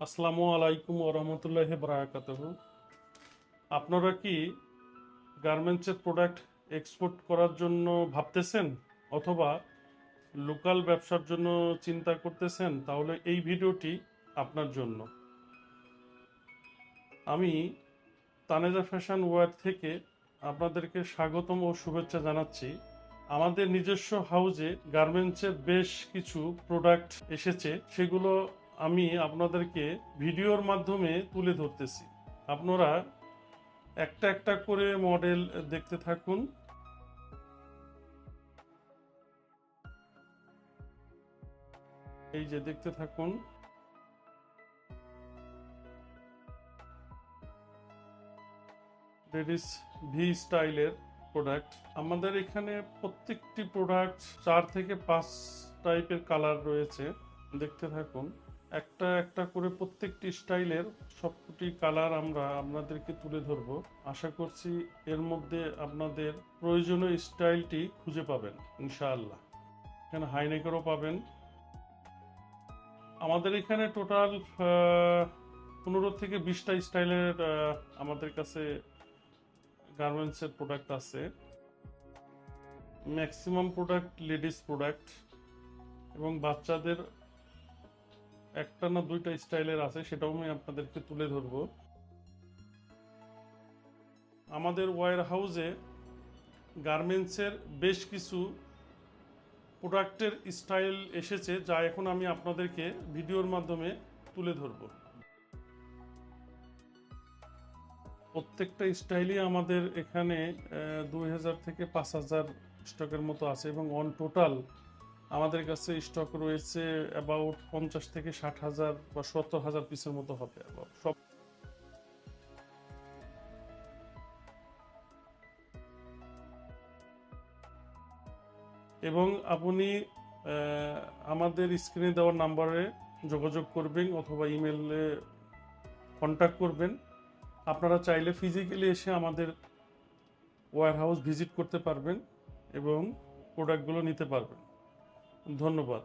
আসসালামু আলাইকুম ওরহমতুল্লাহি বারাকাতুহু। আপনারা কি গার্মেন্টসের প্রোডাক্ট এক্সপোর্ট করার জন্য ভাবতেছেন অথবা লোকাল ব্যবসার জন্য চিন্তা করতেছেন? তাহলে এই ভিডিওটি আপনার জন্য। আমি তানেজা ফ্যাশন ওয়্যার থেকে আপনাদেরকে স্বাগতম ও শুভেচ্ছা জানাচ্ছি। আমাদের নিজস্ব হাউজে গার্মেন্টসের বেশ কিছু প্রোডাক্ট এসেছে, সেগুলো আমি আপনাদেরকে ভিডিওর মাধ্যমে তুলে ধরতেছি। আপনারা একটা একটা করে মডেল দেখতে থাকুন। এই যে দেখতে থাকুন। লেডিস ভি স্টাইলের প্রোডাক্ট। আমাদের এখানে প্রত্যেকটি প্রোডাক্ট 4 থেকে 5 টাইপের কালার রয়েছে। দেখতে থাকুন। একটা একটা করে প্রত্যেকটি স্টাইলের সবকটি কালার আমরা আপনাদেরকে তুলে ধরব। আশা করছি এর মধ্যে আপনাদের প্রয়োজনীয় স্টাইলটি খুঁজে পাবেন ইনশাআল্লাহ। এখানে হাইনেকেরও পাবেন। আমাদের এখানে টোটাল 15 থেকে 20টা স্টাইলের আমাদের কাছে গার্মেন্টসের প্রোডাক্ট আছে। ম্যাক্সিমাম প্রোডাক্ট লেডিস প্রোডাক্ট এবং বাচ্চাদের একটা না দুইটা স্টাইলের আছে, সেটাও আমি আপনাদেরকে তুলে ধরব। আমাদের ওয়্যার হাউসে গার্মেন্টসের বেশ কিছু প্রোডাক্টের স্টাইল এসেছে, যা এখন আমি আপনাদেরকে ভিডিওর মাধ্যমে তুলে ধরব। প্রত্যেকটা স্টাইলই আমাদের এখানে 2000 থেকে 5000 স্টকের মতো আছে এবং অন টোটাল আমাদের কাছে স্টক রয়েছে অ্যাবাউট 50 থেকে 60,000 বা 70,000 পিসের মতো হবে সব। এবং আপনি আমাদের স্ক্রিনে দেওয়া নাম্বারে যোগাযোগ করবেন অথবা ইমেলে কন্ট্যাক্ট করবেন। আপনারা চাইলে ফিজিক্যালি এসে আমাদের ওয়্যার হাউস ভিজিট করতে পারবেন এবং প্রোডাক্টগুলো নিতে পারবেন। ধন্যবাদ।